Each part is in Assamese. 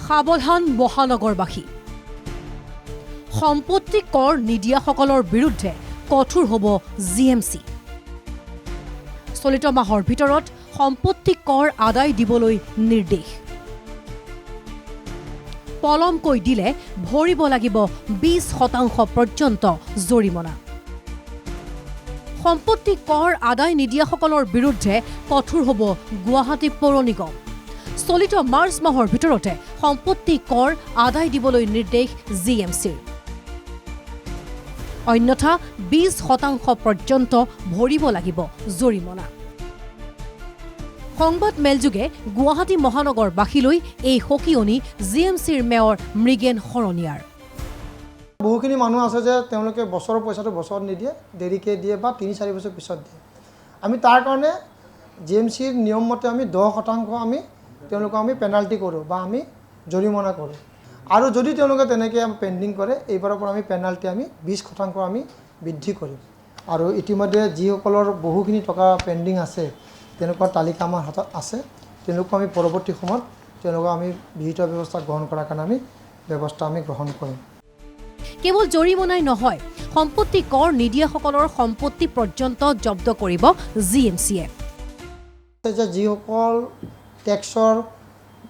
সাৱধান মহানগৰবাসী সম্পত্তি কৰ নিদিয়াসকলৰ বিৰুদ্ধে কঠোৰ হ'ব জিএমচি চলিত মাহৰ ভিতৰত সম্পত্তি কৰ আদায় দিবলৈ নিৰ্দেশ পলমকৈ দিলে ভৰিব লাগিব 20% পৰ্যন্ত জৰিমনা সম্পত্তি কৰ আদায় নিদিয়াসকলৰ বিৰুদ্ধে কঠোৰ হ'ব গুৱাহাটী পৌৰ নিগম চলিত মাৰ্চ মাহৰ ভিতৰতে সম্পত্তি কৰ আদায় দিবলৈ নিৰ্দেশ জিএমচিৰ অন্যথা 20% পৰ্যন্ত ভৰিব লাগিব জৰিমনা সংবাদ মেলযোগে গুৱাহাটী মহানগৰবাসীলৈ এই সকিয়নি জিএমচিৰ মেয়ৰ মৃগেন শৰণীয়াৰ বহুখিনি মানুহ আছে যে তেওঁলোকে বছৰৰ পইচাটো বছৰত নিদিয়ে দেৰিকৈ দিয়ে বা 3-4 বছৰ পিছত দিয়ে আমি তাৰ কাৰণে জিএমচিৰ নিয়ম মতে আমি 10% আমি তেওঁলোকক আমি পেনাল্টি কৰোঁ বা আমি জৰিমনা কৰোঁ আৰু যদি তেওঁলোকে তেনেকৈ পেণ্ডিং কৰে এইবাৰৰ পৰা আমি পেনাল্টি আমি 20% আমি বৃদ্ধি কৰিম আৰু ইতিমধ্যে যিসকলৰ বহুখিনি টকা পেণ্ডিং আছে তেনেকুৱা তালিকা আমাৰ হাতত আছে তেওঁলোকক আমি পৰৱৰ্তী সময়ত তেওঁলোকক আমি বিহিত ব্যৱস্থা গ্ৰহণ কৰাৰ কাৰণে আমি ব্যৱস্থা আমি গ্ৰহণ কৰিম কেৱল জৰিমনাই নহয় সম্পত্তি কৰ নিদিয়াসকলৰ সম্পত্তি পৰ্যন্ত জব্দ কৰিব জিএমচিয়ে যে যিসকল টেক্সৰ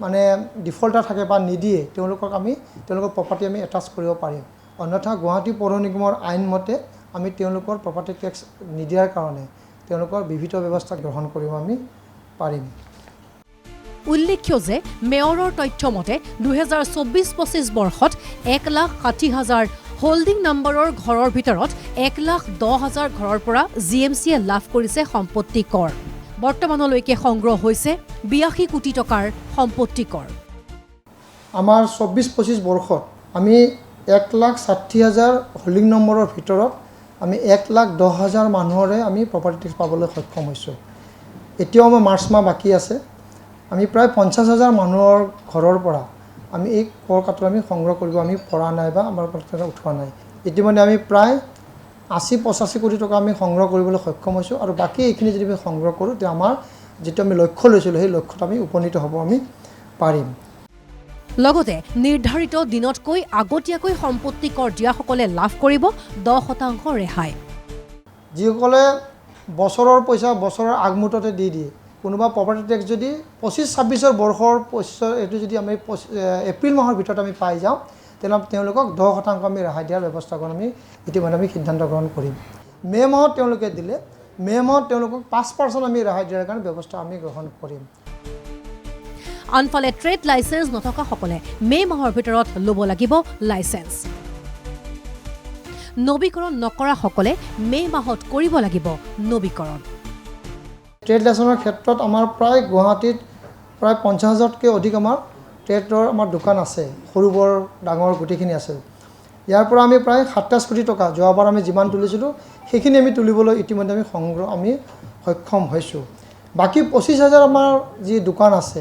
মানে ডিফল্টাৰ থাকে বা নিদিয়ে তেওঁলোকক আমি তেওঁলোকৰ প্ৰপাৰ্টি আমি এটাচ কৰিব পাৰিম অন্যথা গুৱাহাটী পৌৰ নিগমৰ আইন মতে আমি তেওঁলোকৰ প্ৰপাৰ্টি টেক্স নিদিয়াৰ কাৰণে তেওঁলোকৰ বিহিত ব্যৱস্থা গ্ৰহণ কৰিব আমি পাৰিম উল্লেখ্য যে মেয়ৰৰ তথ্য মতে 2024-25 বৰ্ষত 1,60,000 হোল্ডিং নম্বৰৰ ঘৰৰ ভিতৰত 1,10,000 ঘৰৰ পৰা জিএমচিয়ে লাভ কৰিছে সম্পত্তি কৰ বৰ্তমানলৈকে সংগ্ৰহ হৈছে 82 কোটি টকাৰ সম্পত্তি কৰ আমাৰ 24-25 বৰ্ষত আমি 1,60,000 হোল্ডিং নম্বৰৰ ভিতৰত আমি 1,10,000 মানুহৰে আমি প্ৰপাৰ্টি টেক্স পাবলৈ সক্ষম হৈছোঁ এতিয়াও আমাৰ মাৰ্চ মাহ বাকী আছে আমি প্ৰায় 50,000 মানুহৰ ঘৰৰ পৰা আমি এই কৰ কাটো আমি সংগ্ৰহ কৰিব আমি পৰা নাই বা আমাৰ পৰা উঠোৱা নাই ইতিমধ্যে আমি প্ৰায় 80-85 কোটি টকা আমি সংগ্ৰহ কৰিবলৈ সক্ষম হৈছোঁ আৰু বাকী এইখিনি যদি আমি সংগ্ৰহ কৰোঁ তেতিয়া আমাৰ যিটো আমি লক্ষ্য লৈছিলোঁ সেই লক্ষ্যত আমি উপনীত হ'ব আমি পাৰিম লগতে নিৰ্ধাৰিত দিনতকৈ আগতীয়াকৈ সম্পত্তি কৰ দিয়াসকলে লাভ কৰিব 10% ৰেহাই যিসকলে বছৰৰ পইচা বছৰৰ আগমুহূৰ্ততে দি দিয়ে কোনোবা প্ৰপাৰ্টি টেক্স যদি 25-26 বৰ্ষৰ পইচা এইটো যদি আমি এপ্ৰিল মাহৰ ভিতৰত আমি পাই যাওঁ তেনেহ'লে তেওঁলোকক 10% আমি ৰেহাই দিয়াৰ ব্যৱস্থা কৰি আমি ইতিমধ্যে আমি সিদ্ধান্ত গ্ৰহণ কৰিম মে' মাহত তেওঁলোকে দিলে মে' মাহত তেওঁলোকক 5% আমি ৰেহাই দিয়াৰ কাৰণে ব্যৱস্থা আমি গ্ৰহণ কৰিম আনফালে ট্ৰেড লাইচেন্স নথকাসকলে মে' মাহৰ ভিতৰত ল'ব লাগিব লাইচেন্স নৱীকৰণ নকৰাসকলে মে' মাহত কৰিব লাগিব নৱীকৰণ ট্ৰেড লাইচেন্সৰ ক্ষেত্ৰত আমাৰ প্ৰায় গুৱাহাটীত প্ৰায় 50,000তকৈ অধিক আমাৰ ট্ৰেডৰ আমাৰ দোকান আছে সৰু বৰ ডাঙৰ গোটেইখিনি আছে ইয়াৰ পৰা আমি প্ৰায় 27 কোটি টকা যোৱাবাৰ আমি যিমান তুলিছিলোঁ সেইখিনি আমি তুলিবলৈ ইতিমধ্যে আমি সংগ্ৰহ আমি সক্ষম হৈছোঁ বাকী 25,000 আমাৰ যি দোকান আছে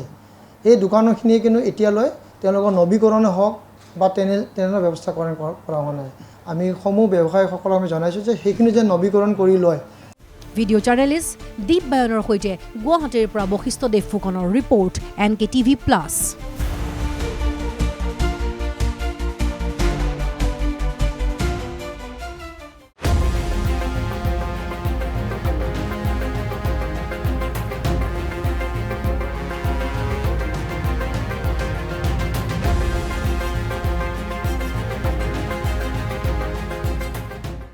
এই দোকানখিনিয়ে কিন্তু এতিয়ালৈ তেওঁলোকৰ নৱীকৰণে হওক বা তেনে ব্যৱস্থা কৰা হোৱা নাই আমি সমূহ ব্যৱসায়ীসকলক আমি জনাইছোঁ যে সেইখিনি যে নৱীকৰণ কৰি লয় ভিডিঅ' জাৰ্নেলিষ্ট দীপ বায়নৰ সৈতে গুৱাহাটীৰ পৰা বশিষ্ঠ দেৱ ফুকনৰ ৰিপৰ্ট NKTV+।